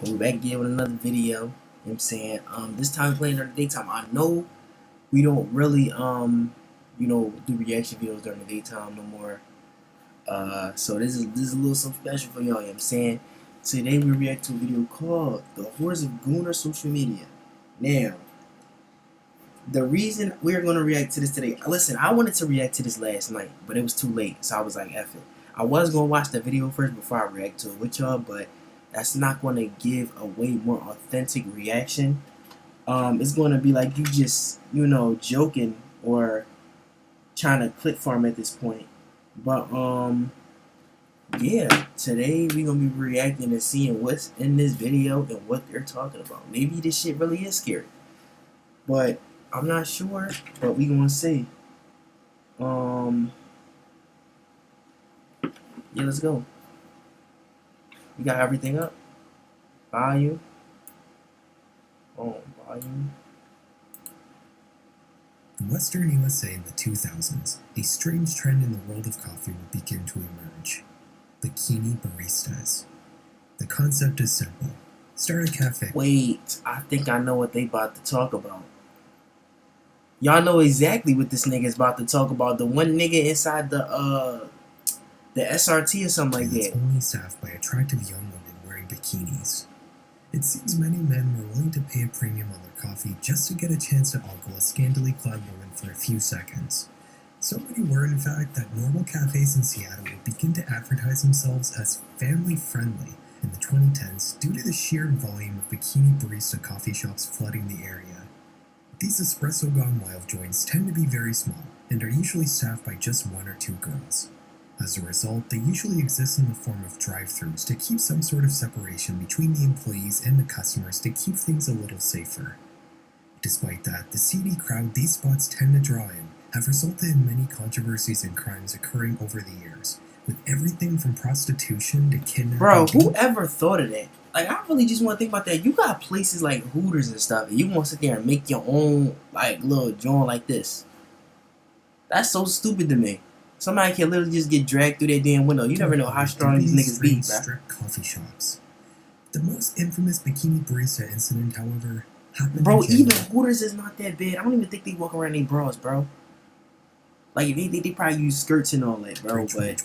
We're back again with another video. You know what I'm saying? This time we're playing during the daytime. I know we don't really do reaction videos during the daytime no more. So this is a little something special for y'all, you know what I'm saying? Today we react to a video called The Horrors of Gooner Social Media. Now, the reason we're gonna react to this today, listen, I wanted to react to this last night, but it was too late, so I was like, F it. I was gonna watch the video first before I react to it with y'all, but that's not gonna give a way more authentic reaction. It's gonna be like you just, joking or trying to click farm at this point. But yeah, today we gonna be reacting and seeing what's in this video and what they're talking about. Maybe this shit really is scary, but I'm not sure. But we gonna see. Yeah, let's go. We got everything up. Volume. Volume. In Western USA in the 2000s, a strange trend in the world of coffee would begin to emerge. Bikini baristas. The concept is simple. Start a cafe. Wait, I think I know what they about to talk about. Y'all know exactly what this nigga is about to talk about. The one nigga inside the SRT or something like that. It's only staffed by attractive young women wearing bikinis. It seems many men were willing to pay a premium on their coffee just to get a chance to ogle a scantily clad woman for a few seconds. So many were, in fact, that normal cafes in Seattle would begin to advertise themselves as family-friendly in the 2010s due to the sheer volume of bikini barista coffee shops flooding the area. These espresso gone wild joints tend to be very small and are usually staffed by just one or two girls. As a result, they usually exist in the form of drive-thrus to keep some sort of separation between the employees and the customers to keep things a little safer. Despite that, the seedy crowd these spots tend to draw in have resulted in many controversies and crimes occurring over the years, with everything from prostitution to kidnapping. Bro, whoever thought of that? Like, I really just want to think about that. You got places like Hooters and stuff, and you want to sit there and make your own, like, little joint like this. That's so stupid to me. Somebody can literally just get dragged through that damn window. You never know how strong these niggas be, bro. Strip coffee shops. The most infamous bikini barista incident, however, happened. Bro, even Hooters is not that bad. I don't even think they walk around in bras, bro. Like, they probably use skirts and all that, bro. But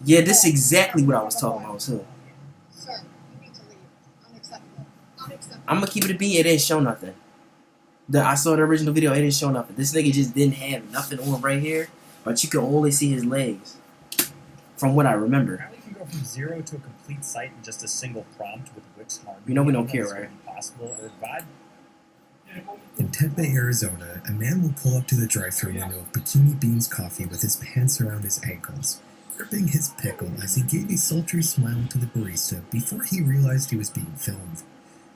yeah, this is exactly what I was talking about too. Sir, you need to leave. Unacceptable. Unacceptable. I'm gonna keep it a beat. It didn't show nothing. I saw the original video. It didn't show nothing. This nigga just didn't have nothing on right here, but you can only see his legs. From what I remember. How we can go from zero to a complete site in just a single prompt with Wix Market. You know we don't care, right? Possible or vibe. In Tempe, Arizona, a man will pull up to the drive-thru window of Bikini Beans Coffee with his pants around his ankles, gripping his pickle as he gave a sultry smile to the barista before he realized he was being filmed.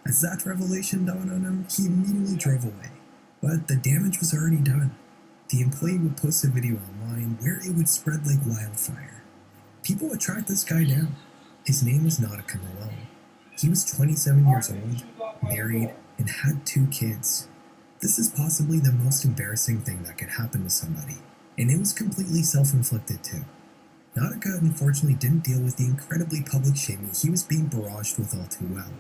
As that revelation dawned on him, he immediately drove away. But the damage was already done. The employee would post a video online where it would spread like wildfire. People would track this guy down. His name was Nautica Malone. He was 27 years old, married, and had 2 kids. This is possibly the most embarrassing thing that could happen to somebody, and it was completely self-inflicted too. Nautica unfortunately didn't deal with the incredibly public shaming he was being barraged with all too well.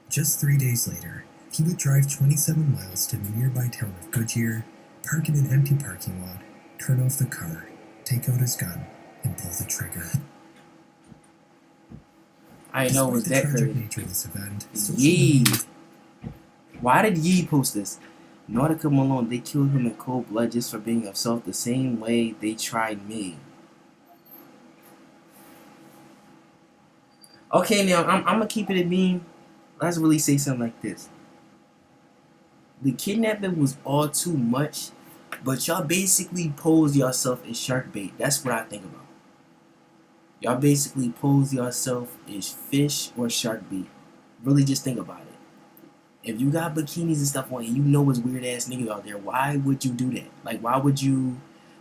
Just 3 days later, he would drive 27 miles to the nearby town of Goodyear, park in an empty parking lot, turn off the car, take out his gun, and pull the trigger. I know it was that crazy. Nature of this event, Yee. Why did Yee post this? Nautica Malone, they killed him in cold blood just for being himself the same way they tried me. Okay, now I'm gonna keep it a beam. Let's really say something like this. The kidnapping was all too much, but y'all basically posed yourself as shark bait. That's what I think about. Y'all basically pose yourself as fish or shark bait. Really just think about it. If you got bikinis and stuff on and you know it's weird ass niggas out there, why would you do that? Like, why would you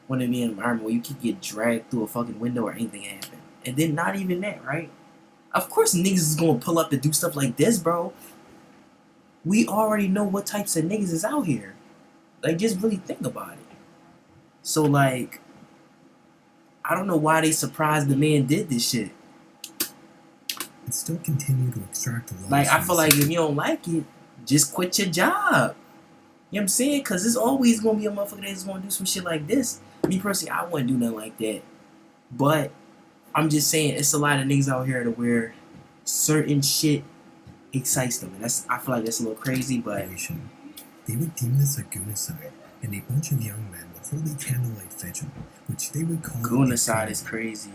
want to be in an environment where you could get dragged through a fucking window or anything happen? And then not even that, right? Of course niggas is gonna pull up to do stuff like this, bro. We already know what types of niggas is out here. Like, just really think about it. So, like, I don't know why they surprised the man did this shit. it still continued to extract a lot. Like, I feel like if you don't like it, just quit your job. You know what I'm saying? Because there's always going to be a motherfucker that's going to do some shit like this. Me personally, I wouldn't do nothing like that. But I'm just saying, it's a lot of niggas out here to where certain shit excites them. And I feel like that's a little crazy, but... They would deem this a goonicide, and a bunch of young men would hold a candlelight vigil, which they would call... Goonicide is crazy.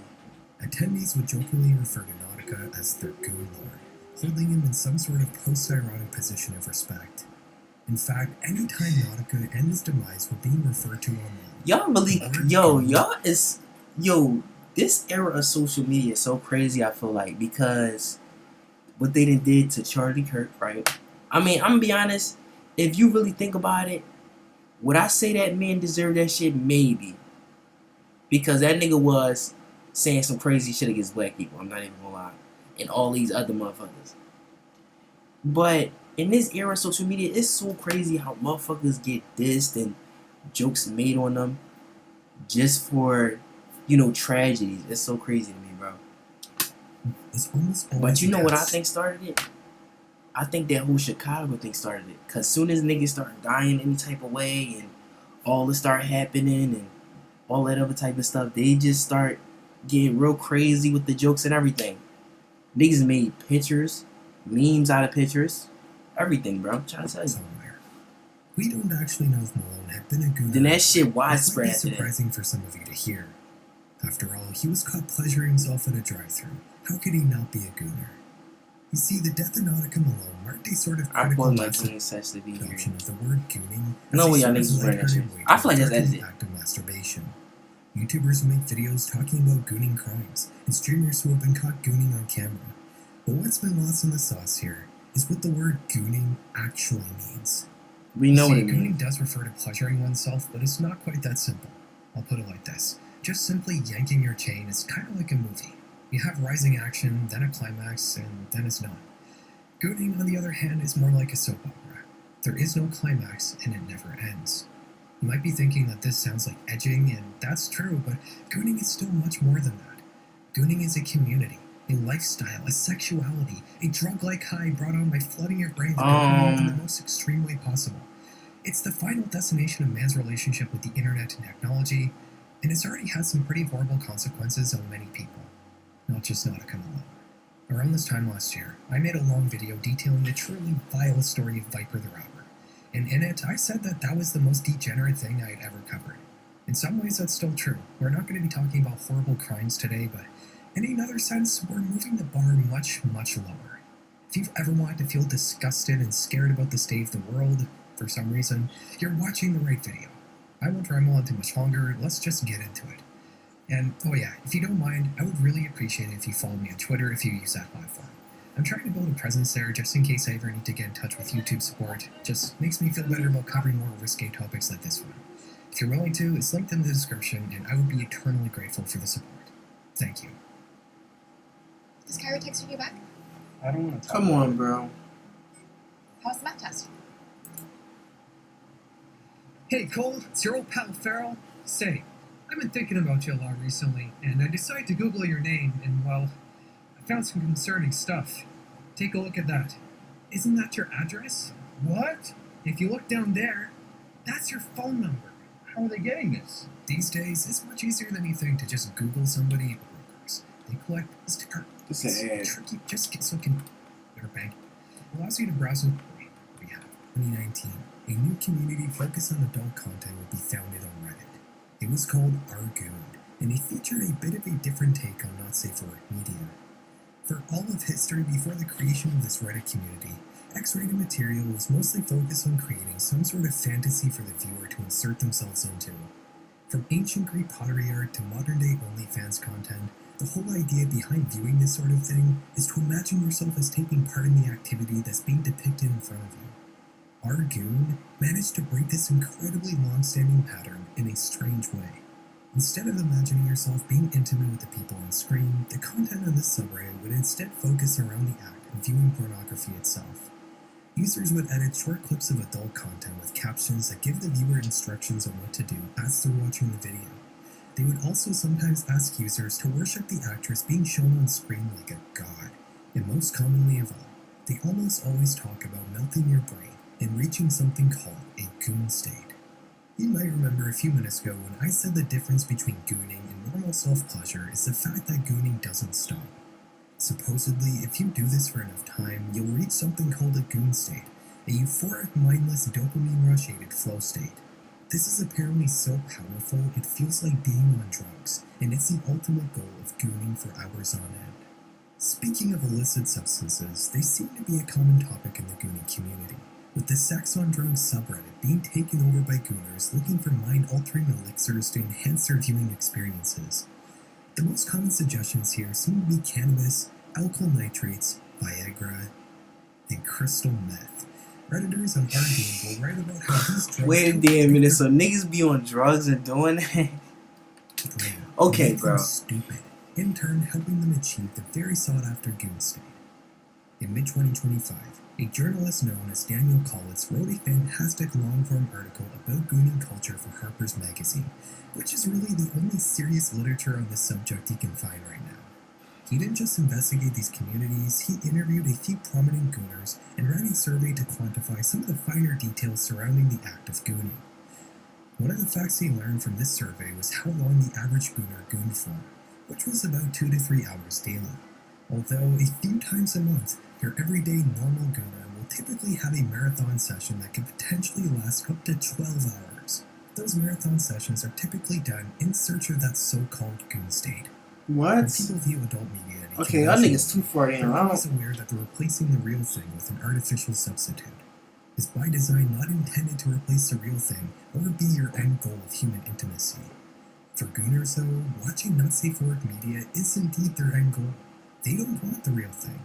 Attendees would jokingly refer to Nautica as their goon lord, holding him in some sort of post-ironic position of respect. In fact, any time Nautica and his demise were being referred to online... This era of social media is so crazy, I feel like, because what they did to Charlie Kirk, right? I mean, I'm gonna be honest, if you really think about it, would I say that man deserved that shit? Maybe. Because that nigga was saying some crazy shit against black people, I'm not even gonna lie. And all these other motherfuckers. But in this era of social media, it's so crazy how motherfuckers get dissed and jokes made on them just for, tragedies. It's so crazy to me, bro. But you know what I think started it? I think that whole Chicago thing started it. Because soon as niggas start dying any type of way and all this start happening and all that other type of stuff, they just start getting real crazy with the jokes and everything. Niggas made pictures, memes out of pictures, everything, bro. I'm trying to tell you. We don't actually know if Malone had been a gooner. Then that shit widespread. It might be surprising for some of you to hear. After all, he was caught pleasuring himself at a drive-thru. How could he not be a gooner? You see, the death of Nautica Malone marked a sort of critical adoption of the word gooning as a sort of lighthearted way to the act of masturbation. YouTubers will make videos talking about gooning crimes, and streamers who have been caught gooning on camera. But what's been lost in the sauce here is what the word gooning actually means. We know what it means. Gooning does refer to pleasuring oneself, but it's not quite that simple. I'll put it like this. Just simply yanking your chain is kind of like a movie. You have rising action, then a climax, and then it's not. Gooning, on the other hand, is more like a soap opera. There is no climax, and it never ends. You might be thinking that this sounds like edging, and that's true, but gooning is still much more than that. Gooning is a community, a lifestyle, a sexuality, a drug-like high brought on by flooding your brain in the most extreme way possible. It's the final destination of man's relationship with the internet and technology, and it's already had some pretty horrible consequences on many people, not just Nautica Malone. Around this time last year, I made a long video detailing the truly vile story of Viper the Rapper, and in it, I said that that was the most degenerate thing I had ever covered. In some ways, that's still true. We're not going to be talking about horrible crimes today, but in another sense, we're moving the bar much, much lower. If you've ever wanted to feel disgusted and scared about the state of the world, for some reason, you're watching the right video. I won't ramble on too much longer, let's just get into it. And, oh yeah, if you don't mind, I would really appreciate it if you follow me on Twitter if you use that platform. I'm trying to build a presence there just in case I ever need to get in touch with YouTube support. Just makes me feel better about covering more risque topics like this one. If you're willing to, it's linked in the description, and I would be eternally grateful for the support. Thank you. Is Kyra texting you back? I don't want to talk. Come on, bro. How's the math test? Hey Cole, it's your old pal Farrell. Say, I've been thinking about you a lot recently, and I decided to Google your name, and well, I found some concerning stuff. Take a look at that. Isn't that your address? What? If you look down there, that's your phone number. How are they getting this? These days, it's much easier than you think to just Google somebody and brokers. They collect this tricky, just get some their bank. It allows you to browse and we have 2019. A new community focused on adult content would be founded on Reddit. It was called Argoon, and it featured a bit of a different take on not safe for work media. For all of history before the creation of this Reddit community, X-rated material was mostly focused on creating some sort of fantasy for the viewer to insert themselves into. From ancient Greek pottery art to modern-day OnlyFans content, the whole idea behind viewing this sort of thing is to imagine yourself as taking part in the activity that's being depicted in front of you. Argoon managed to break this incredibly long-standing pattern in a strange way. Instead of imagining yourself being intimate with the people on screen, the content of this subreddit would instead focus around the act of viewing pornography itself. Users would edit short clips of adult content with captions that give the viewer instructions on what to do as they're watching the video. They would also sometimes ask users to worship the actress being shown on screen like a god, And most commonly of all, they almost always talk about melting your brain and reaching something called a goon state. You might remember a few minutes ago when I said the difference between gooning and normal self-pleasure is the fact that gooning doesn't stop. Supposedly, if you do this for enough time, you'll reach something called a goon state, a euphoric, mindless, dopamine rush-aided flow state. This is apparently so powerful it feels like being on drugs, and it's the ultimate goal of gooning for hours on end. Speaking of illicit substances, they seem to be a common topic in the gooning community, with the sex on drugs subreddit being taken over by gooners looking for mind-altering elixirs to enhance their viewing experiences. The most common suggestions here seem to be cannabis, alkyl nitrates, Viagra, and crystal meth. Redditors on Arguing will write about how these drugs... Wait a damn minute, so niggas be on drugs and doing that? Okay, bro. Stupid, in turn helping them achieve the very sought-after goon state. In mid-2025, a journalist known as Daniel Collins wrote a fantastic long-form article about gooning culture for Harper's Magazine, which is really the only serious literature on this subject you can find right now. He didn't just investigate these communities, he interviewed a few prominent gooners and ran a survey to quantify some of the finer details surrounding the act of gooning. One of the facts he learned from this survey was how long the average gooner gooned for, which was about 2 to 3 hours daily. Although a few times a month, your everyday normal gooner will typically have a marathon session that could potentially last up to 12 hours. Those marathon sessions are typically done in search of that so-called goon state. What? When people view adult media in a Okay, y'all niggas too far in. they're I always don't... aware that they're replacing the real thing with an artificial substitute. It's by design not intended to replace the real thing or be your end goal of human intimacy. For gooners, though, watching not safe for work media is indeed their end goal. They don't want the real thing.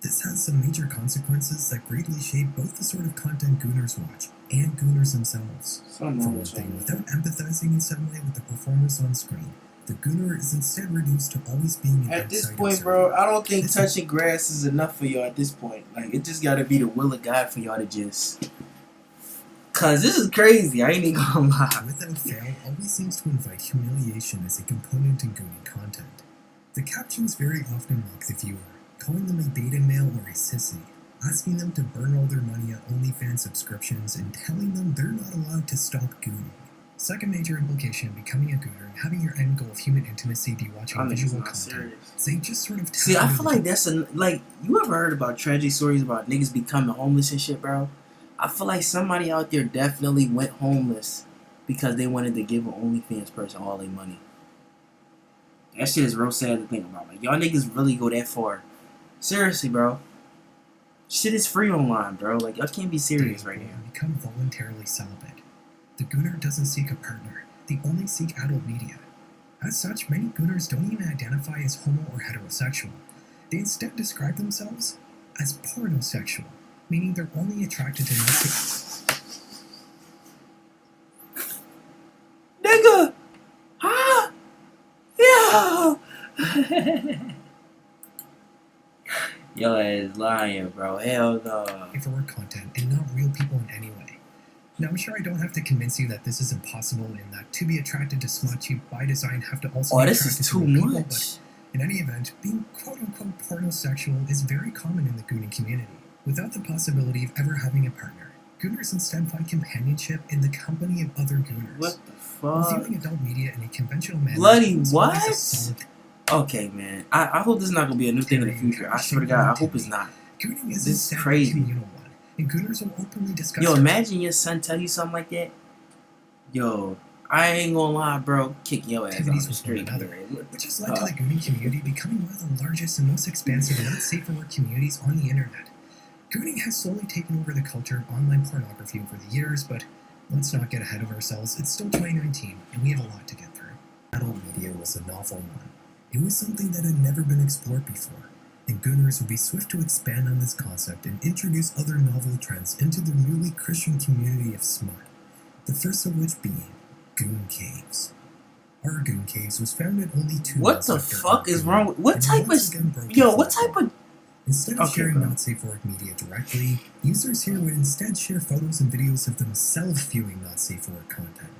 This has some major consequences that greatly shape both the sort of content gooners watch and gooners themselves. For one thing, without empathizing in some way with the performers on screen, the gooner is instead reduced to always being an At this outside point, observer. bro, I don't think This touching grass is enough for y'all at this point. Like, it just gotta be the will of God for y'all to just... Cause this is crazy, I ain't even gonna lie. Without fail, always seems to invite humiliation as a component in gooning content. The captions very often mock the viewer, calling them a beta male or a sissy, asking them to burn all their money on OnlyFans subscriptions, and telling them they're not allowed to stop gooning. Second major implication of becoming a gooner and having your end goal of human intimacy be watching Y'all niggas visual not content. serious. They just sort of See, I feel like that's a... Like, you ever heard about tragic stories about niggas becoming homeless and shit, bro? I feel like somebody out there definitely went homeless because they wanted to give an OnlyFans person all their money. That shit is real sad to think about. Like, y'all niggas really go that far. Seriously, bro. Shit is free online, bro. Like, y'all can't be serious right now. Become voluntarily celibate. The gooner doesn't seek a partner. They only seek adult media. As such, many gooners don't even identify as homo or heterosexual. They instead describe themselves as pornosexual, meaning they're only attracted to Nigga! Huh? Yeah! Yo ass lying, bro. Hell no. for work content and not real people in any way. Now, I'm sure I don't have to convince you that this is impossible and that to be attracted to smut, you by design have to also be This attracted is to too real people, much. but in any event, being quote-unquote pornosexual is very common in the gooning community, without the possibility of ever having a partner. Gooners instead find companionship in the company of other gooners. What the While fuck? viewing adult media in a conventional manner... Bloody is what? always a solid- Okay, man. I hope this is not gonna be a new thing in the future. I swear to God, I hope it's not. Gooning is This is instead a crazy. communal one, and gooners will openly discuss... Yo, imagine your son tell you something like that. Yo, I ain't gonna lie, bro. Kick your ass activities off the with street. one another, What which has the led to the fuck? gooning community becoming one of the largest and most expansive and not safe for work communities on the internet. Gooning has slowly taken over the culture of online pornography over the years, but let's not get ahead of ourselves. It's still 2019, and we have a lot to get through. Adult media was a novel one. It was something that had never been explored before, and gooners would be swift to expand on this concept and introduce other novel trends into the newly Christian community of smut, the first of which being Goon Caves. Our Goon Caves was founded only 2 What months the after fuck is wrong with... What and type once of... again broke Yo, the what fourth type wall. of... Instead of Okay, sharing bro. not safe for work media directly, users here would instead share photos and videos of themselves viewing not safe for work content.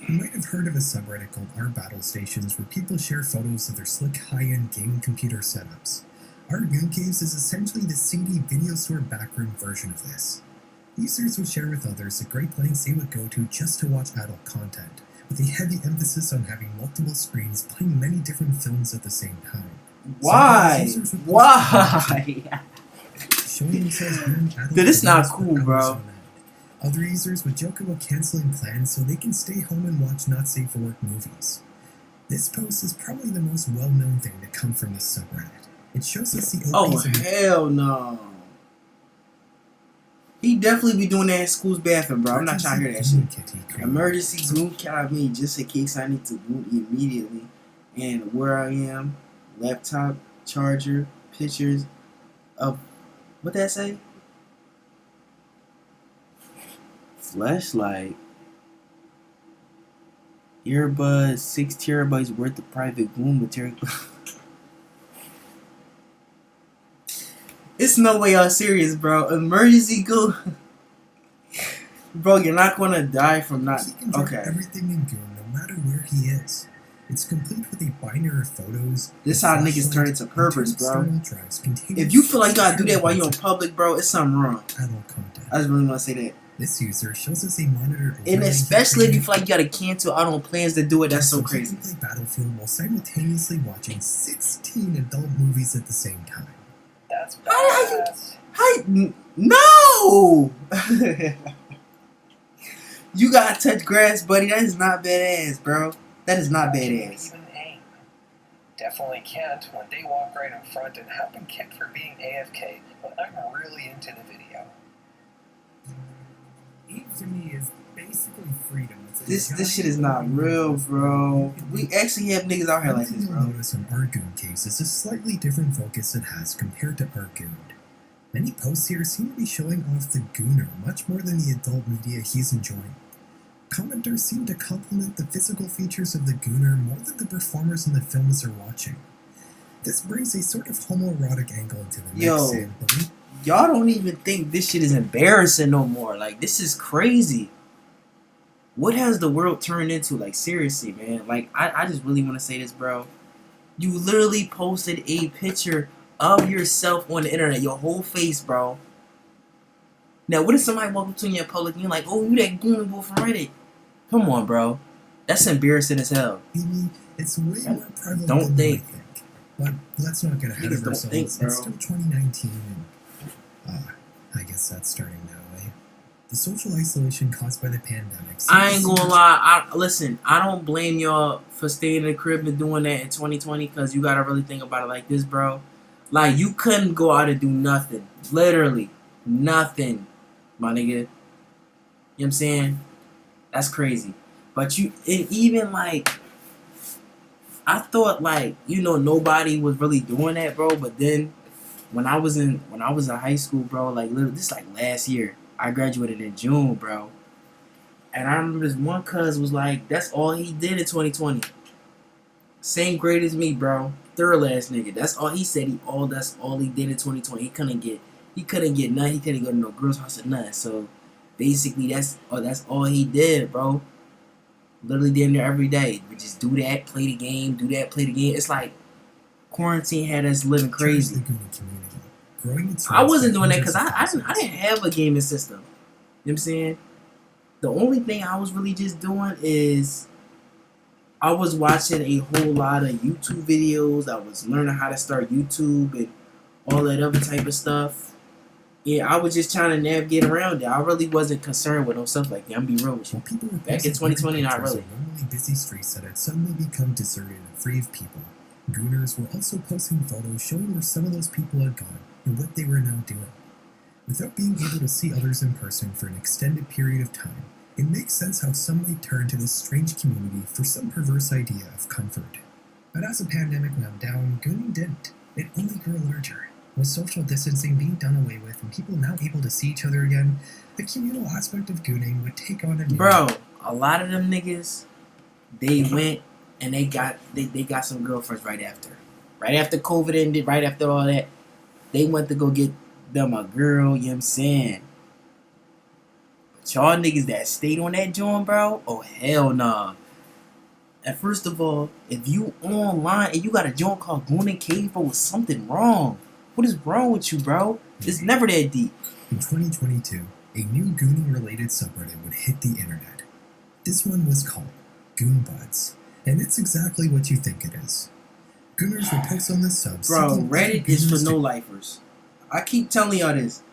You might have heard of a subreddit called R Battle Stations where people share photos of their slick high-end gaming computer setups. Our Goon Caves is essentially the CD video store backroom version of this. Users would share with others the great lengths they would go to just to watch adult content, with a heavy emphasis on having multiple screens playing many different films at the same time. Why? Sometimes users would post Why? showing themselves viewing adult Dude, it's not videos for cool, hours bro. on end. Other users would joke about canceling plans so they can stay home and watch not safe for work movies. This post is probably the most well-known thing to come from this subreddit. It shows us the Oh OPs of hell no. He definitely be doing that in school's bathroom, bro. I'm not trying to hear that shit. Emergency goon count me just in case I need to goon immediately. And where I am, laptop, charger, pictures of what that say? Flashlight. Earbuds, 6 terabytes worth of private goon material. It's no way y'all serious, bro. Emergency goon. Bro, you're not gonna die from not. He can drop Okay. everything in Goon no matter where he is. It's complete with a binder of photos. This a how niggas flashlight, turn into and perverts, two bro. external drives containing If you feel like you gotta do 6 that while you're in terabytes public, bro, it's something wrong. of adult content. I just really wanna say that. This user shows us a monitor And overlaying especially if you his feel like you gotta cancel out on plans to do it, that's so he crazy. can play Battlefield while simultaneously watching 16 adult movies at the same time. That's How did badass. Hi, no! You gotta touch grass, buddy. That is not badass, bro. That is not badass. Even aim. Definitely can't when they walk right in front and have been kicked for being AFK, but I'm really into the video. Aim to me is basically freedom. This shit is not real, bro. We actually have niggas out here like this, You'll bro. notice on our Goon Caves is a slightly different focus it has compared to our Goon. Many posts here seem to be showing off the gooner much more than the adult media he's enjoying. Commenters seem to compliment the physical features of the gooner more than the performers in the films they're watching. This brings a sort of homoerotic angle into the mix, Yo. and believe Y'all don't even think this shit is embarrassing no more. Like, this is crazy. What has the world turned into? Like, seriously, man. Like, I just really want to say this, bro. You literally posted a picture of yourself on the internet. Your whole face, bro. Now, what if somebody walk up to you in public and you're like, oh, you that goon boy from Reddit? Come on, bro. That's embarrassing as hell. me, it's way more prevalent Don't than you think. might think. But let's not get ahead Niggas of don't ourselves. think, It's bro. still 2019, and I guess that's starting now, eh? The social isolation caused by the pandemic. I ain't gonna lie. Listen, I don't blame y'all for staying in the crib and doing that in 2020 because you gotta really think about it like this, bro. Like, you couldn't go out and do nothing. Literally. Nothing, my nigga. You know what I'm saying? That's crazy. But and even like, I thought like, nobody was really doing that, bro. But then when I was in high school, bro, like literally, this like last year. I graduated in June, bro. And I remember this one cuz was like, that's all he did in 2020. Same grade as me, bro. Third last nigga. That's all he said. That's all he did in 2020. He couldn't get nothing. He couldn't go to no girl's house or nothing. So basically that's all he did, bro. Literally did there every day. We just do that, play the game, do that, play the game. It's like quarantine had us living crazy. The Gooner community. Growing its I ranks wasn't by doing that because hundreds of I didn't have a gaming system. You know what I'm saying? The only thing I was really just doing is I was watching a whole lot of YouTube videos. I was learning how to start YouTube and all that other type of stuff. Yeah, I was just trying to navigate around it. I really wasn't concerned with no stuff like that. I'm be real with you. While people were Back in posting 2020, not pictures really. of normally busy streets that had suddenly become deserted and free of people, Gooners were also posting photos showing where some of those people had gone and what they were now doing. Without being able to see others in person for an extended period of time, it makes sense how some might turn to this strange community for some perverse idea of comfort. But as the pandemic wound down, gooning didn't. It only grew larger. With social distancing being done away with and people now able to see each other again, the communal aspect of gooning would take on a new... Bro, a lot of them niggas, they went and they got some girlfriends right after. Right after COVID ended, right after all that, they went to go get them a girl, you know what I'm saying? But y'all niggas that stayed on that joint, bro, oh hell nah. And first of all, if you online and you got a joint called Gooner Cave, bro, with something wrong. What is wrong with you, bro? It's never that deep. In 2022, a new gooning-related subreddit would hit the internet. This one was called GoonBuds, and it's exactly what you think it is. Gooners will post on this sub. Bro, seeking Reddit other is for gooners to- no-lifers. I keep telling y'all this.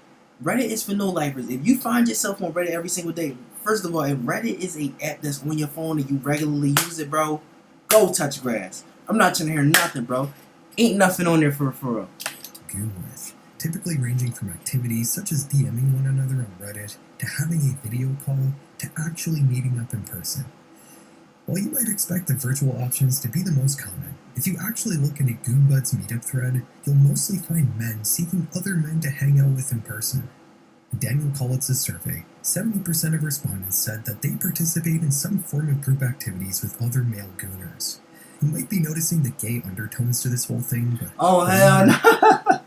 Reddit is for no-lifers. If you find yourself on Reddit every single day, first of all, if Reddit is a app that's on your phone and you regularly use it, bro, go touch grass. I'm not trying to hear nothing, bro. Ain't nothing on there for real. goon with, typically ranging from activities such as DMing one another on Reddit, to having a video call, to actually meeting up in person. While you might expect the virtual options to be the most common, if you actually look in a GoonBuds meetup thread, you'll mostly find men seeking other men to hang out with in person. In Daniel Collitz's survey, 70% of respondents said that they participate in some form of group activities with other male gooners. You might be noticing the gay undertones to this whole thing, but Oh, hell no.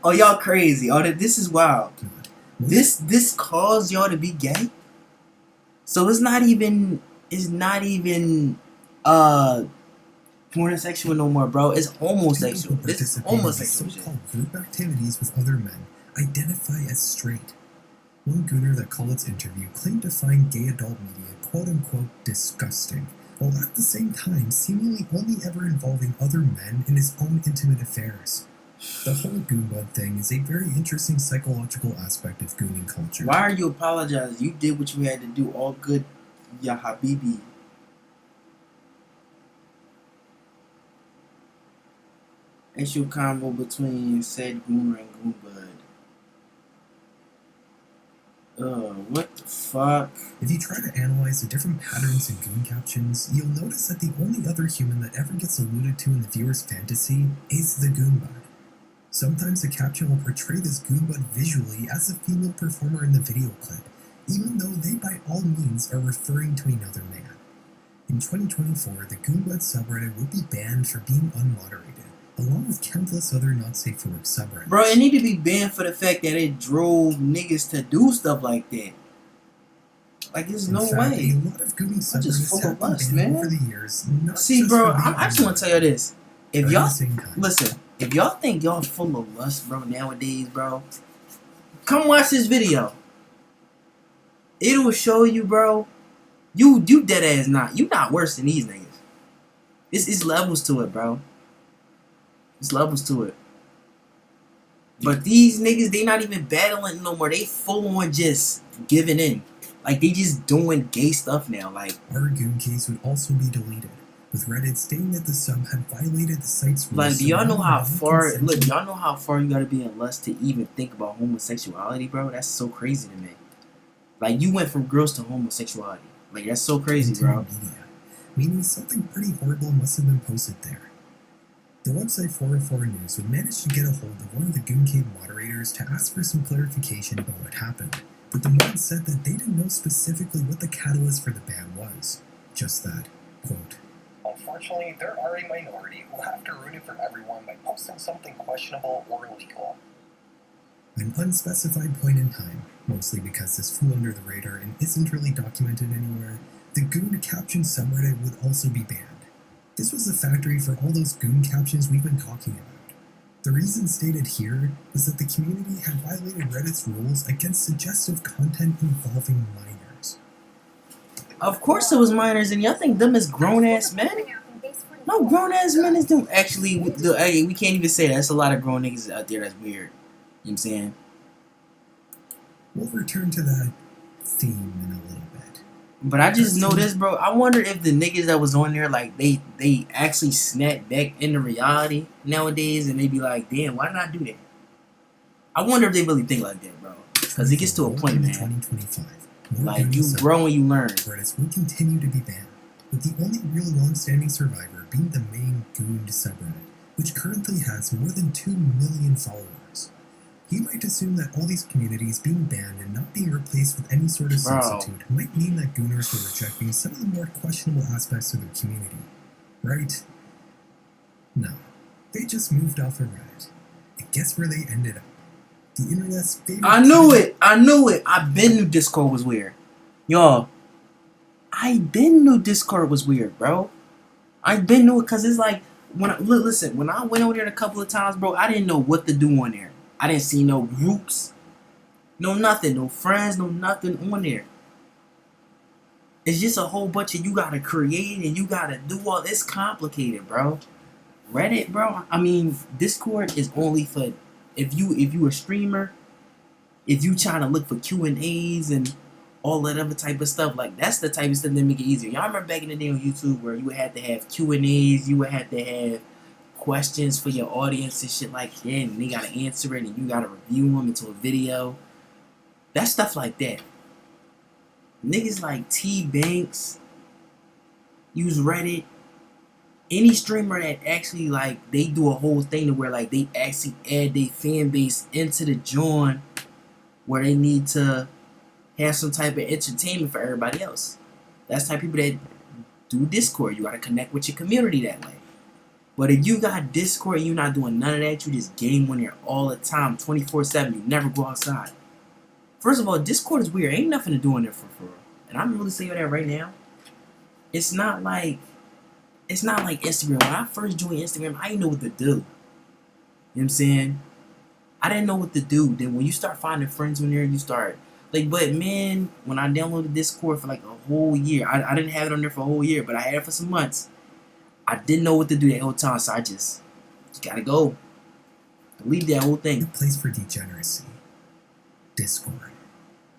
Oh, y'all crazy. Oh, this is wild. This caused y'all to be gay? So it's not even pornosexual no more, bro. It's homosexual. People who It's participate in homosexual these shit. so-called group activities with other men identify as straight. One gooner that Collitt's interview claimed to find gay adult media quote-unquote disgusting, while at the same time seemingly only ever involving other men in his own intimate affairs. The whole goonbud thing is a very interesting psychological aspect of gooning culture. Why are you apologizing? You did what you had to do. All good, ya habibi. Issue combo between said gooner and goombud. What the fuck? If you try to analyze the different patterns in goon captions, you'll notice that the only other human that ever gets alluded to in the viewer's fantasy is the goonbud. Sometimes the caption will portray this goonbud visually as a female performer in the video clip, even though they by all means are referring to another man. In 2024, the goonbud subreddit will be banned for being unmoderated, along with countless other not safe for work subreddits. Bro, it need to be banned for the fact that it drove niggas to do stuff like that. Like, there's no In fact, way. a lot of gooning I'm just subreddits full have of been lust, banned man. over the years. Not See, just bro, for being I just want to tell you this. If but at y'all the same time, listen, if y'all think y'all full of lust, bro, nowadays, bro, come watch this video. It'll show you, bro. You dead ass not. You not worse than these niggas. It's levels to it, bro. It's levels to it. But these niggas, they not even battling no more. They full on just giving in. Like, they just doing gay stuff now. Like, our goon case would also be deleted, with Reddit stating that the sub had violated the site's rules. do y'all know how surrounding far? non-consensual- Look, y'all know how far you gotta be in lust to even think about homosexuality, bro. That's so crazy to me. Like, you went from girls to homosexuality. Like, that's so crazy, bro. Media, meaning something pretty horrible must have been posted there. The website 404 News would manage to get a hold of one of the Goon Cave moderators to ask for some clarification about what happened, but the mod said that they didn't know specifically what the catalyst for the ban was. Just that, quote, Unfortunately, there are a minority who have to ruin it for everyone by posting something questionable or illegal. an unspecified point in time, mostly because this flew under the radar and isn't really documented anywhere, the Goon caption subreddit would also be banned. This was the factory for all those Goon captions we've been talking about. The reason stated here was that the community had violated Reddit's rules against suggestive content involving minors. Of course it was minors, and y'all think them as grown-ass men? No, grown-ass men is doing... Actually, we can't even say that. There's a lot of grown niggas out there that's weird. You know what I'm saying? We'll return to that theme in a little bit. But I just know this, bro. I wonder if the niggas that was on there, like, they actually snap back into reality nowadays, and they be like, damn, why did I do that? I wonder if they really think like that, bro. Because it gets to a point, man. 2025, more Like, Goon you subreddits grow and you learn. will continue to be banned, with the only real long-standing survivor being the main Goon subreddit, which currently has more than 2 million followers. You might assume that all these communities being banned and not being replaced with any sort of Bro. substitute might mean that Gooners are rejecting some of the more questionable aspects of their community, right? No, they just moved off of Reddit. And guess where they ended up? The internet's favorite... I knew it. I been knew Discord was weird. Y'all, I been knew Discord was weird, bro. I been knew it because it's like, Listen, when I went over there a couple of times, bro, I didn't know what to do on there. I didn't see no groups, no nothing, no friends, no nothing on there. It's just a whole bunch of you gotta create and you gotta do all this complicated, bro. Reddit, bro. I mean, Discord is only for if you a streamer, if you trying to look for Q&As and all that other type of stuff. Like that's the type of stuff that make it easier. Y'all remember back in the day on YouTube where you would have to have Q&As, you would have to have questions for your audience and shit like that, and they gotta answer it and you gotta review them into a video. That stuff like that. Niggas like T Banks use Reddit. Any streamer that actually like they do a whole thing to where like they actually add their fan base into the join where they need to have some type of entertainment for everybody else. That's the type of people that do Discord. You gotta connect with your community that way. But if you got Discord and you're not doing none of that, you just game on there all the time, 24/7. You never go outside. First of all, Discord is weird. Ain't nothing to do in there for real. And I'm really saying that right now. It's not like Instagram. When I first joined Instagram, I didn't know what to do. You know what I'm saying? I didn't know what to do. Then when you start finding friends on there, you start like. But man, when I downloaded Discord for like a whole year, I didn't have it on there for a whole year, but I had it for some months. I didn't know what to do that whole time, so I just gotta go. Delete that whole The thing. place for degeneracy. Discord.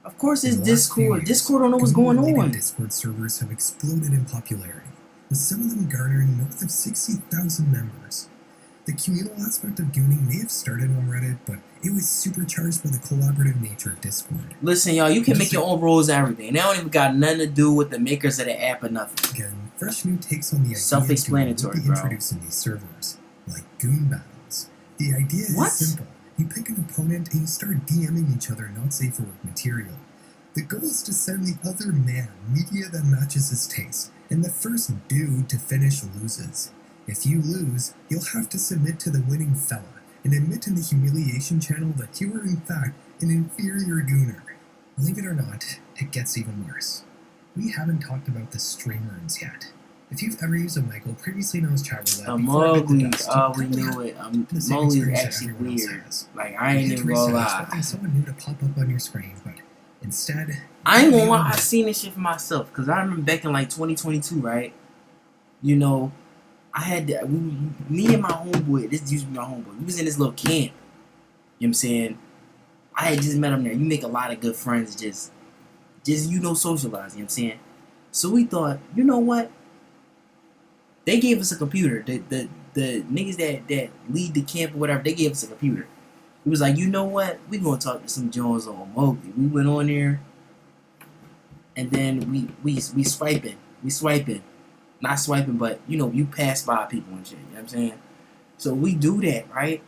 Of course, it's In the last few Discord. years, Discord don't know what's going Gooner-related on. Discord servers have exploded in popularity, with some of them garnering north of 60,000 members. The communal aspect of gooning may have started on Reddit, but it was supercharged by the collaborative nature of Discord. Listen, y'all, you can make your own rules and everything. They don't even got nothing to do with the makers of the app or nothing. Again, fresh new takes on the ideas Self-explanatory, will be bro. introduced in these servers, like goon battles. The idea What? is simple. You pick an opponent and you start DMing each other not safe for work material. The goal is to send the other man media that matches his taste, and the first dude to finish loses. If you lose, you'll have to submit to the winning fella and admit in the humiliation channel that you are in fact an inferior gooner. Believe it or not, it gets even worse. We haven't talked about the streamers yet. If you've ever used a Michael, previously known as Chat Roulette, before it bit the Mowgli, dust, you we probably knew it. the same Mowgli's experience that actually everyone else weird. has. Like, I You ain't hit even gonna research, lie. expecting someone new to pop up on your screen, but instead, I ain't gonna you lie, I seen this shit for myself. Because I remember back in like 2022, right? You know, I had me and my homeboy, this used to be my homeboy, we was in this little camp. You know what I'm saying? I had just met him there. You make a lot of good friends just socialize, you know what I'm saying? So we thought, you know what? They gave us a computer. The niggas that lead the camp or whatever, they gave us a computer. It was like, you know what? We gonna talk to some Jones on Mowgli. We went on there, and then we swiping. We swiping. Not swiping, but you know, you pass by people and shit, you know what I'm saying? So we do that, right?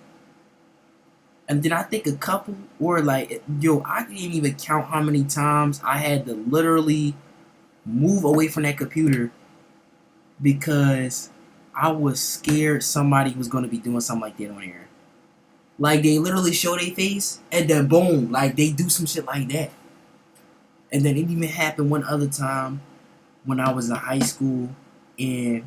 And then I think a couple, or like, yo, I didn't even count how many times I had to literally move away from that computer because I was scared somebody was gonna be doing something like that on here. Like, they literally show their face, and then boom, like, they do some shit like that. And then it even happened one other time when I was in high school, and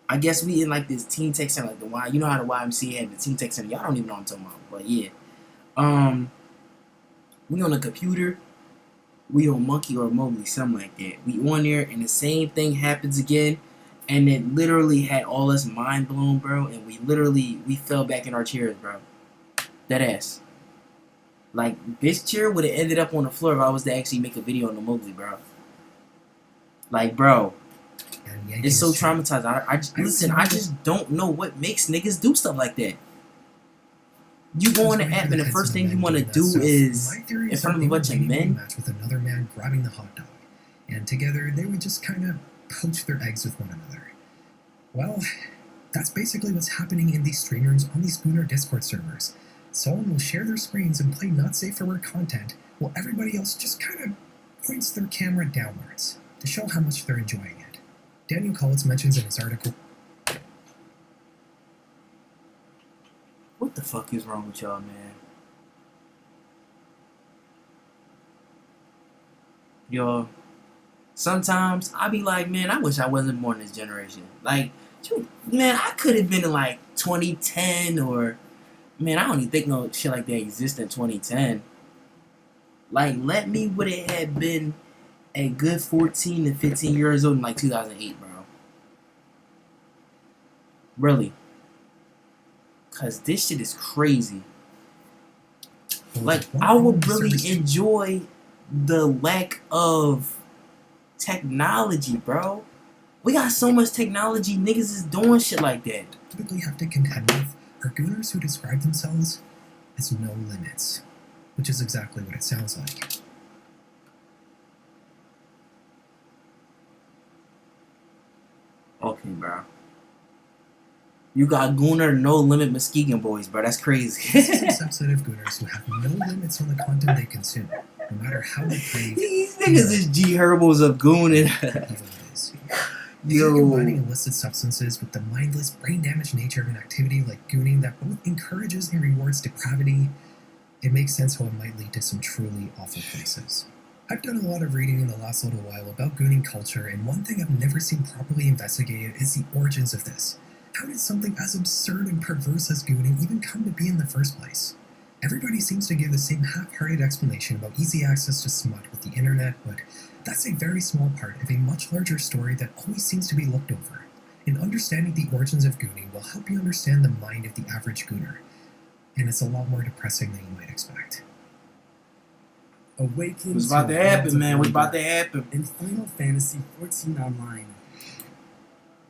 I guess we in like this teen tech center, like the Y. You know how the YMCA had the teen tech center. Y'all don't even know what I'm talking about, but yeah. We on a computer. We on Monkey or Mowgli, something like that. We on there, and the same thing happens again, and it literally had all us mind blown, bro. And we fell back in our chairs, bro. That ass. Like, this chair would have ended up on the floor if I was to actually make a video on the Mowgli, bro. Like, bro. It's so traumatized. I just don't know what makes niggas do stuff like that. You go on the app and the first thing you want to do is in front of a bunch of men. Match with another man grabbing the hot dog, and together they would just kind of poach their eggs with one another. Well, that's basically what's happening in these streamers on these Gooner Discord servers. Someone will share their screens and play not safe for work content, while everybody else just kind of points their camera downwards to show how much they're enjoying it. Daniel Collins mentions in his article, What the fuck is wrong with y'all, man? Yo, sometimes I be like, man, I wish I wasn't born this generation. Like, Man, I could have been in like 2010 or man, I don't even think no shit like that existed in 2010. Like, let me would it have been a good 14 to 15 years old in like 2008, bro. Really. Because this shit is crazy. Like, I would really enjoy the lack of technology, bro. We got so much technology, niggas is doing shit like that. Typically have to contend with are gooners who describe themselves as no limits, which is exactly what it sounds like. Okay, bro. You got Gooner, No Limit Muskegon boys, bro. That's crazy. This is a subset of gooners who have no limits on the content they consume, no matter how depraved. These niggas is G Herbals of Gooning. If you're combining illicit substances with the mindless, brain-damaged nature of an activity like gooning that both encourages and rewards depravity, it makes sense how it might lead to some truly awful places. I've done a lot of reading in the last little while about gooning culture, and one thing I've never seen properly investigated is the origins of this. How did something as absurd and perverse as gooning even come to be in the first place? Everybody seems to give the same half-hearted explanation about easy access to smut with the internet, but that's a very small part of a much larger story that always seems to be looked over. And understanding the origins of gooning will help you understand the mind of the average gooner, and it's a lot more depressing than you might expect. Awaken What's about to happen, man? What's about to wonder happen? in Final Fantasy XIV Online.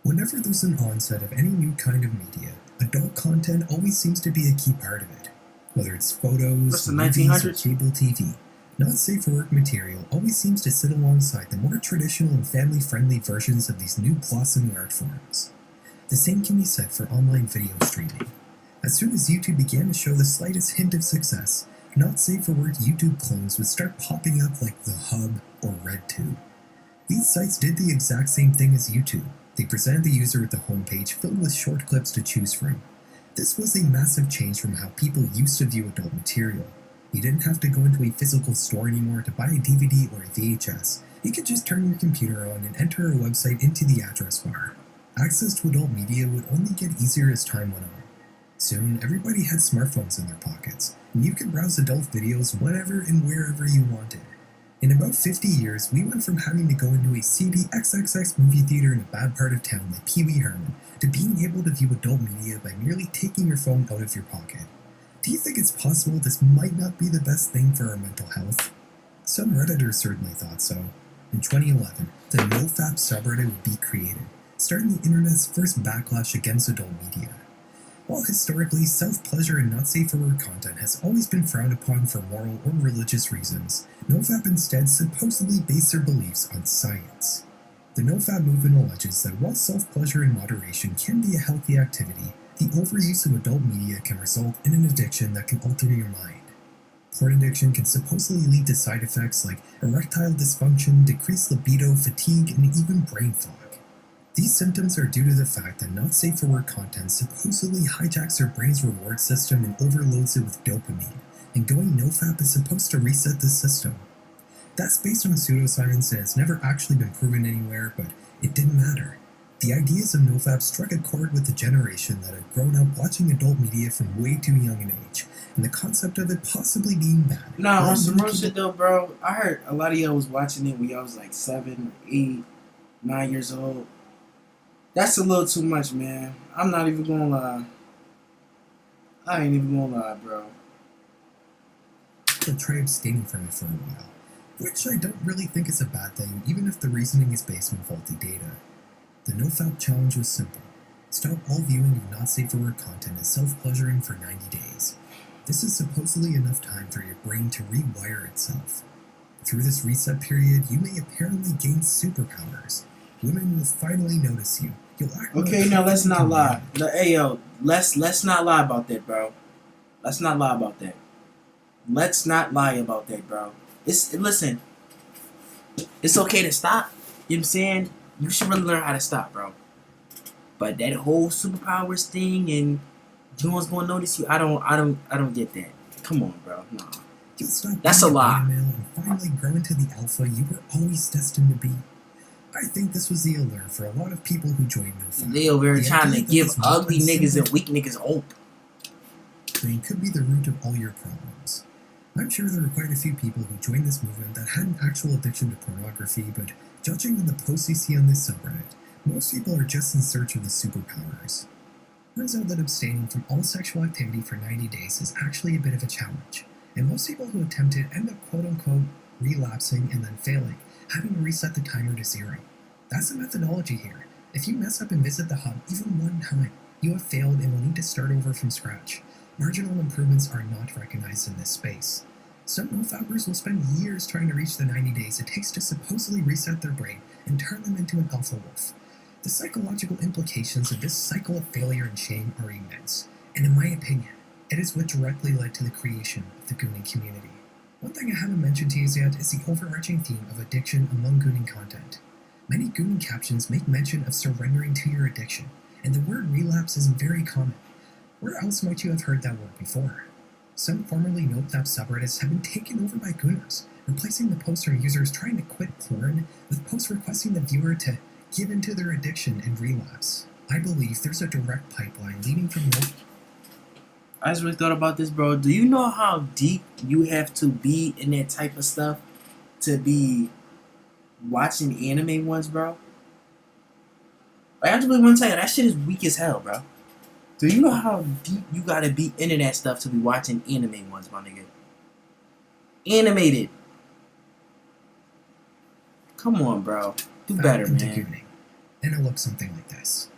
Whenever there's an onset of any new kind of media, adult content always seems to be a key part of it. Whether it's photos, What's the movies, or 1900s? cable TV, not safe for work material always seems to sit alongside the more traditional and family-friendly versions of these new blossoming art forms. The same can be said for online video streaming. As soon as YouTube began to show the slightest hint of success, not safe for work YouTube clones would start popping up like The Hub or RedTube. These sites did the exact same thing as YouTube. They presented the user with a homepage filled with short clips to choose from. This was a massive change from how people used to view adult material. You didn't have to go into a physical store anymore to buy a DVD or a VHS. You could just turn your computer on and enter a website into the address bar. Access to adult media would only get easier as time went on. Soon, everybody had smartphones in their pockets, and you could browse adult videos whenever and wherever you wanted. In about 50 years, we went from having to go into a seedy XXX movie theater in a bad part of town like Pee Wee Herman to being able to view adult media by merely taking your phone out of your pocket. Do you think it's possible this might not be the best thing for our mental health? Some Redditors certainly thought so. In 2011, the NoFap subreddit would be created, starting the internet's first backlash against adult media. While historically, self-pleasure and not safe for work content has always been frowned upon for moral or religious reasons, NoFap instead supposedly based their beliefs on science. The NoFap movement alleges that while self-pleasure in moderation can be a healthy activity, the overuse of adult media can result in an addiction that can alter your mind. Porn addiction can supposedly lead to side effects like erectile dysfunction, decreased libido, fatigue, and even brain fog. These symptoms are due to the fact that not safe for work content supposedly hijacks your brain's reward system and overloads it with dopamine, and going NoFap is supposed to reset the system. That's based on pseudoscience and it's never actually been proven anywhere, but it didn't matter. The ideas of NoFap struck a chord with the generation that had grown up watching adult media from way too young an age, and the concept of it possibly being bad. No, on some real shit though, bro. I heard a lot of y'all was watching it when y'all was like 7, 8, 9 years old. That's a little too much, man. I'm not even gonna lie. I ain't even gonna lie, bro. They'll try abstaining from it for a while, which I don't really think is a bad thing, even if the reasoning is based on faulty data. The NoFap challenge was simple. Stop all viewing of not safe for work content as self-pleasuring for 90 days. This is supposedly enough time for your brain to rewire itself. Through this reset period, you may apparently gain superpowers. Women will finally notice you. You'll act Okay, more now let's confident not than lie. men. Hey yo, let's not lie about that, bro. Let's not lie about that. Let's not lie about that, bro. Listen. It's okay to stop. You know what I'm saying? You should really learn how to stop, bro. But that whole superpowers thing and no one's gonna notice you. I don't get that. Come on, bro. No. You'll stop That's being a lie. beta male and finally grow into the alpha you were always destined to be. I think this was the alert for a lot of people who joined NoFap. They over here The trying to idea that give this ugly one niggas simple and weak niggas hope. thing could be the root of all your problems. I'm sure there were quite a few people who joined this movement that had an actual addiction to pornography, but judging on the posts you see on this subreddit, most people are just in search of the superpowers. Turns out that abstaining from all sexual activity for 90 days is actually a bit of a challenge, and most people who attempt it end up quote-unquote relapsing and then failing, having to reset the timer to 0. That's the methodology here. If you mess up and visit the hub even one time, you have failed and will need to start over from scratch. Marginal improvements are not recognized in this space. Some no-fappers will spend years trying to reach the 90 days it takes to supposedly reset their brain and turn them into an alpha wolf. The psychological implications of this cycle of failure and shame are immense, and in my opinion, it is what directly led to the creation of the gooning community. One thing I haven't mentioned to you yet is the overarching theme of addiction among gooning content. Many gooning captions make mention of surrendering to your addiction, and the word relapse is very common. Where else might you have heard that word before? Some formerly NoFap subreddits have been taken over by gooners, replacing the posts from users trying to quit porn with posts requesting the viewer to give into their addiction and relapse. I believe there's a direct pipeline leading from I just really thought about this, bro. Do you know how deep you have to be in that type of stuff to be watching anime ones, bro? Like, I just really want to tell you, that shit is weak as hell, bro. Do you know how deep you gotta be into that stuff to be watching anime ones, my nigga? Animated. Come on, bro. Do better, into man. gooning, and it looks something like this.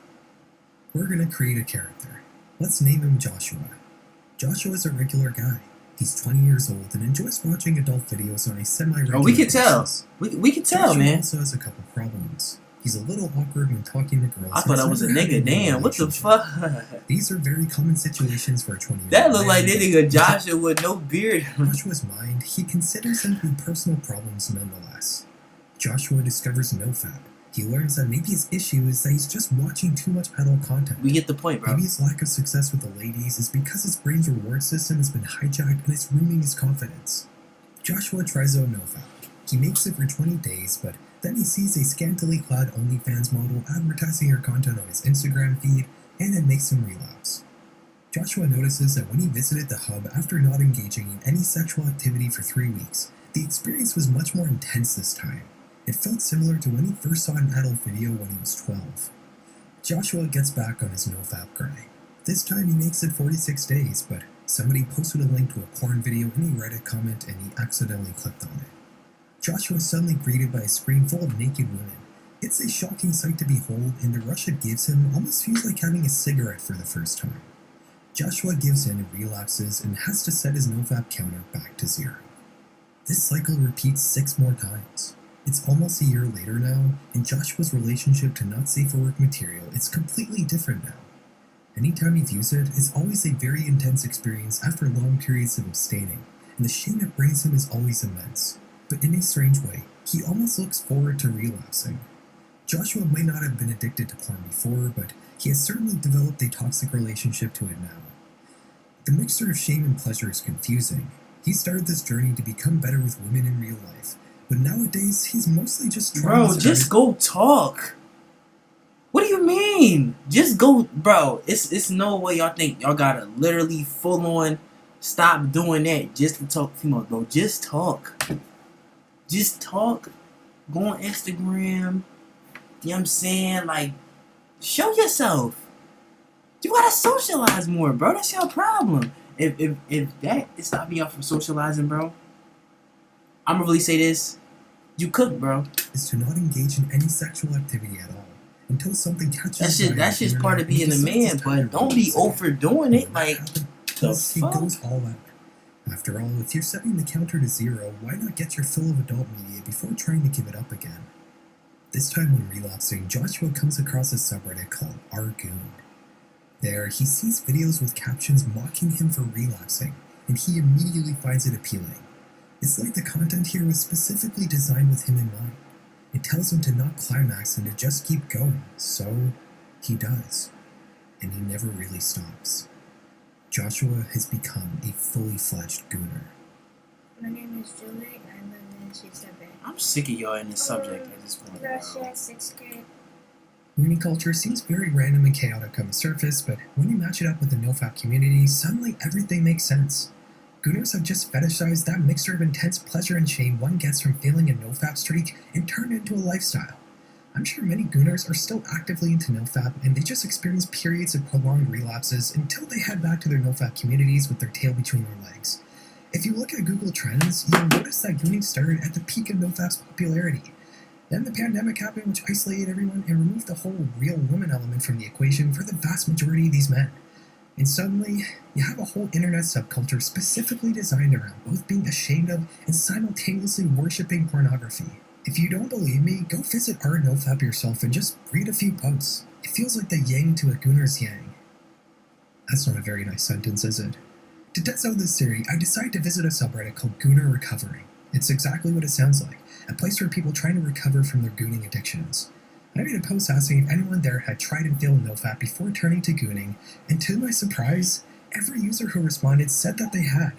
We're gonna create a character. Let's name him Joshua. Joshua's a regular guy. He's 20 years old and enjoys watching adult videos on a semi-regular Oh, we can tell. basis. We can tell, Joshua man. also has a couple problems. He's a little awkward when talking to girls. I thought that was a nigga. Damn, what the fuck? These are very common situations for a 20-year-old That look like man, that nigga Joshua with no beard. Joshua's mind, he considers them to be personal problems nonetheless. Joshua discovers NoFap. He learns that maybe his issue is that he's just watching too much adult content. We get the point, bro. Maybe his lack of success with the ladies is because his brain's reward system has been hijacked and it's ruining his confidence. Joshua tries out NoFap. He makes it for 20 days, but then he sees a scantily clad OnlyFans model advertising her content on his Instagram feed, and it makes him relapse. Joshua notices that when he visited the hub after not engaging in any sexual activity for 3 weeks, the experience was much more intense this time. It felt similar to when he first saw an adult video when he was 12. Joshua gets back on his NoFap grind. This time he makes it 46 days, but somebody posted a link to a porn video in a Reddit comment and he accidentally clicked on it. Joshua is suddenly greeted by a screen full of naked women. It's a shocking sight to behold, and the rush it gives him almost feels like having a cigarette for the first time. Joshua gives in and relapses and has to set his NoFap counter back to 0. This cycle repeats 6 more times. It's almost a year later now, and Joshua's relationship to not safe for work material is completely different now. Anytime he views it, it's always a very intense experience after long periods of abstaining, and the shame it brings him is always immense. But in a strange way, he almost looks forward to relapsing. Joshua might not have been addicted to porn before, but he has certainly developed a toxic relationship to it now. The mixture of shame and pleasure is confusing. He started this journey to become better with women in real life, but nowadays he's mostly just trying Bro, just go talk. What do you mean? Just go, bro. It's no way y'all think y'all gotta literally full on stop doing that just to talk female, bro. Just talk. Just talk. Go on Instagram. You know what I'm saying? Like, show yourself. You gotta socialize more, bro. That's your problem. If that is stopping y'all from socializing, bro, I'm gonna really say this. You cook, bro. Is to not engage in any sexual activity at all until something catches his eye. That's just part of being a man, but don't be overdoing it. Like, he goes all out. After all, if you're setting the counter to 0, why not get your fill of adult media before trying to give it up again? This time when relapsing, Joshua comes across a subreddit called rGoon. There, he sees videos with captions mocking him for relapsing, and he immediately finds it appealing. It's like the content here was specifically designed with him in mind. It tells him to not climax and to just keep going, so he does. And he never really stops. Joshua has become a fully fledged gooner. My name is Julie. I live in 67. I'm sick of y'all in this subject at this point, bro. Russia, 6th grade. Goonie culture seems very random and chaotic on the surface, but when you match it up with the nofap community, suddenly everything makes sense. Gooners have just fetishized that mixture of intense pleasure and shame one gets from failing a nofap streak and turned it into a lifestyle. I'm sure many Gooners are still actively into nofap, and they just experience periods of prolonged relapses until they head back to their nofap communities with their tail between their legs. If you look at Google Trends, you'll notice that Gooning started at the peak of nofap's popularity. Then the pandemic happened, which isolated everyone and removed the whole real woman element from the equation for the vast majority of these men. And suddenly, you have a whole internet subculture specifically designed around both being ashamed of and simultaneously worshipping pornography. If you don't believe me, go visit our nofap yourself and just read a few posts. It feels like the yang to a gooner's yang. That's not a very nice sentence, is it? To test out this theory, I decided to visit a subreddit called Gooner Recovery. It's exactly what it sounds like, a place for people trying to recover from their gooning addictions. I made a post asking if anyone there had tried and failed nofap before turning to gooning, and to my surprise, every user who responded said that they had.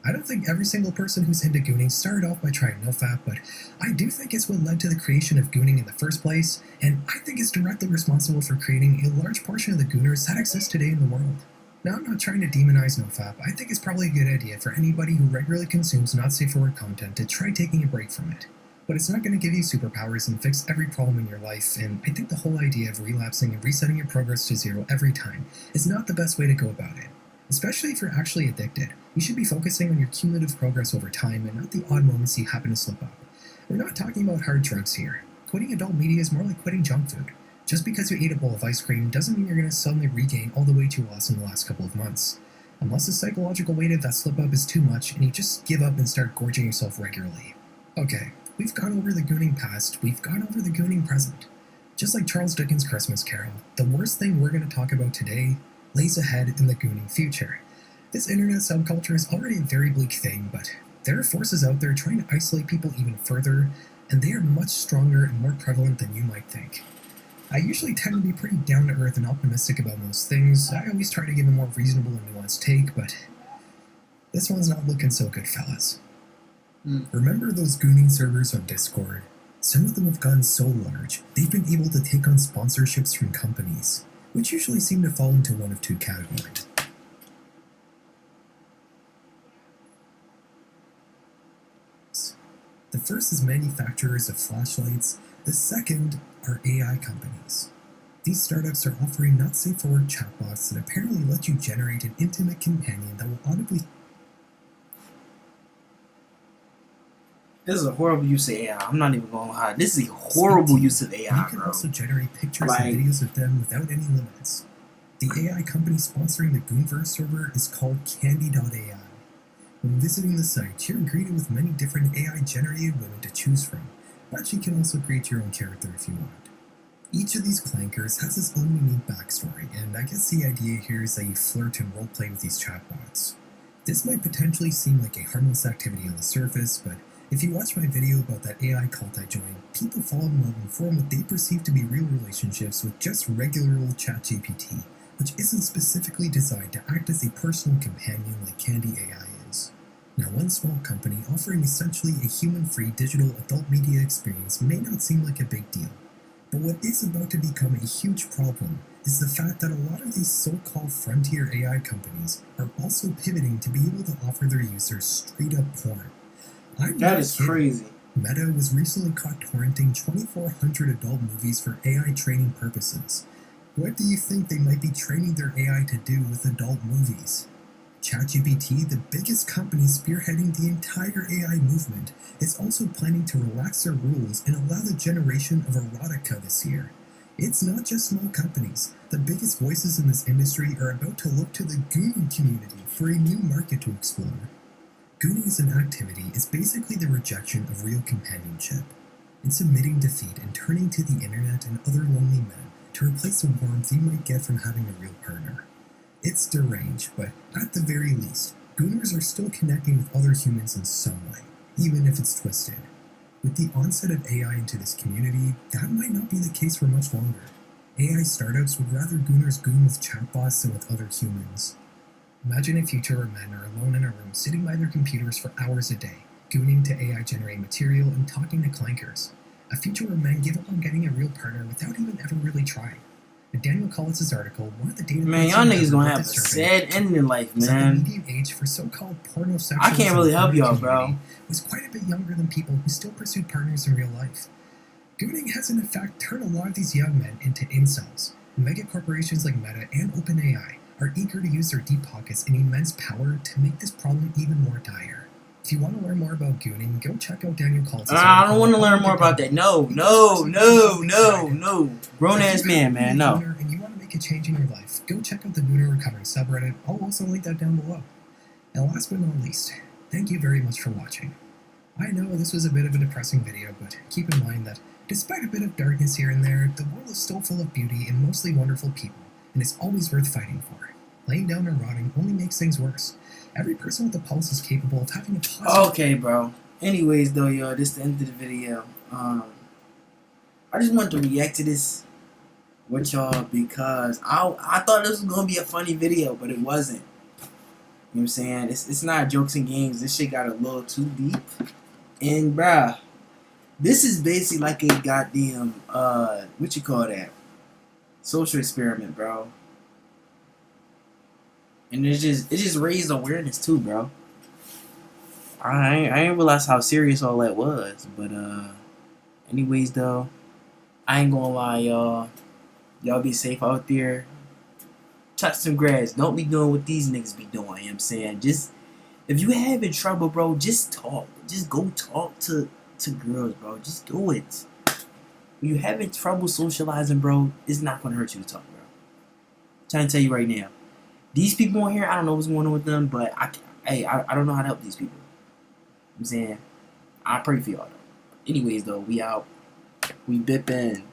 I don't think every single person who's into gooning started off by trying nofap, but I do think it's what led to the creation of gooning in the first place, and I think it's directly responsible for creating a large portion of the gooners that exist today in the world. Now, I'm not trying to demonize nofap. I think it's probably a good idea for anybody who regularly consumes not safe for work content to try taking a break from it. But it's not going to give you superpowers and fix every problem in your life, and I think the whole idea of relapsing and resetting your progress to zero every time is not the best way to go about it. Especially if you're actually addicted, you should be focusing on your cumulative progress over time and not the odd moments you happen to slip up. We're not talking about hard drugs here. Quitting adult media is more like quitting junk food. Just because you ate a bowl of ice cream doesn't mean you're going to suddenly regain all the weight you lost in the last couple of months. Unless the psychological weight of that slip up is too much and you just give up and start gorging yourself regularly. Okay, we've gone over the gooning past, we've gone over the gooning present. Just like Charles Dickens' Christmas Carol, the worst thing we're going to talk about today lays ahead in the gooning future. This internet subculture is already a very bleak thing, but there are forces out there trying to isolate people even further, and they are much stronger and more prevalent than you might think. I usually tend to be pretty down-to-earth and optimistic about most things. I always try to give a more reasonable and nuanced take, but this one's not looking so good, fellas. Remember those gooning servers on Discord? Some of them have gotten so large, they've been able to take on sponsorships from companies, which usually seem to fall into one of two categories. The first is manufacturers of flashlights, the second are AI companies. These startups are offering not safe for work chatbots that apparently let you generate an intimate companion that will audibly. This is a horrible use of AI. I'm not even going to hide. This is a horrible use of AI, You can bro. also generate pictures Like- and videos of them without any limits. The AI company sponsoring the Goonverse server is called Candy.ai. When visiting the site, you're greeted with many different AI-generated women to choose from, but you can also create your own character if you want. Each of these clankers has its own unique backstory, and I guess the idea here is that you flirt and roleplay with these chatbots. This might potentially seem like a harmless activity on the surface, but if you watch my video about that AI cult I joined, people fall in love and form what they perceive to be real relationships with just regular old ChatGPT, which isn't specifically designed to act as a personal companion like Candy AI is. Now, one small company offering essentially a human-free digital adult media experience may not seem like a big deal, but what is about to become a huge problem is the fact that a lot of these so-called frontier AI companies are also pivoting to be able to offer their users straight-up porn. I'm That not is kidding. crazy. Meta was recently caught torrenting 2,400 adult movies for AI training purposes. What do you think they might be training their AI to do with adult movies? ChatGPT, the biggest company spearheading the entire AI movement, is also planning to relax their rules and allow the generation of erotica this year. It's not just small companies. The biggest voices in this industry are about to look to the gooning community for a new market to explore. Gooning as an activity is basically the rejection of real companionship. It's admitting defeat and turning to the internet and other lonely men to replace the warmth you might get from having a real partner. It's deranged, but at the very least, gooners are still connecting with other humans in some way, even if it's twisted. With the onset of AI into this community, that might not be the case for much longer. AI startups would rather gooners goon with chatbots than with other humans. Imagine a future where men are alone in a room sitting by their computers for hours a day, gooning to AI generate material, and talking to clankers. A future where men give up on getting a real partner without even ever really trying. In Daniel Collins's article, one of the data Man, points y'all he niggas uncovered gonna with have a this survey sad ending in life, was that the man. median age for so-called pornosexuals I can't really in the help gooner y'all, bro. community was quite a bit younger than people who still pursued partners in real life. Gooning has in fact turned a lot of these young men into incels. Mega corporations like Meta and OpenAI are eager to use their deep pockets and immense power to make this problem even more dire. If you want to learn more about gooning, go check out Daniel Collins's I don't article. want to I'll learn link more it about down that. No, below. no, Because no, personally, no, tried it. no. Grown If ass you man, happen to man, be a no. gooner and you want to make a change in your life, go check out the Gooner Recovery subreddit. I'll also link that down below. And last but not least, thank you very much for watching. I know this was a bit of a depressing video, but keep in mind that despite a bit of darkness here and there, the world is still full of beauty and mostly wonderful people, and it's always worth fighting for. Laying down and rotting only makes things worse. Every person with a pulse is capable of having a positive... Okay, bro. Anyways, though, y'all, this is the end of the video. I just wanted to react to this with y'all because I thought this was gonna be a funny video, but it wasn't. You know what I'm saying? It's not jokes and games. This shit got a little too deep. And bruh, this is basically like a goddamn what you call that? Social experiment, bro. And it just raised awareness too, bro. I ain't realize how serious all that was. But anyways though, I ain't gonna lie, y'all. Y'all be safe out there. Touch some grass. Don't be doing what these niggas be doing. You know what I'm saying? Just if you having trouble, bro, just talk. Just go talk to girls, bro. Just do it. When you having trouble socializing, bro, it's not gonna hurt you to talk, bro. I'm trying to tell you right now. These people on here, I don't know what's going on with them, but I don't know how to help these people. You know what I'm saying? I pray for y'all though. Anyways though, we out. We bipping.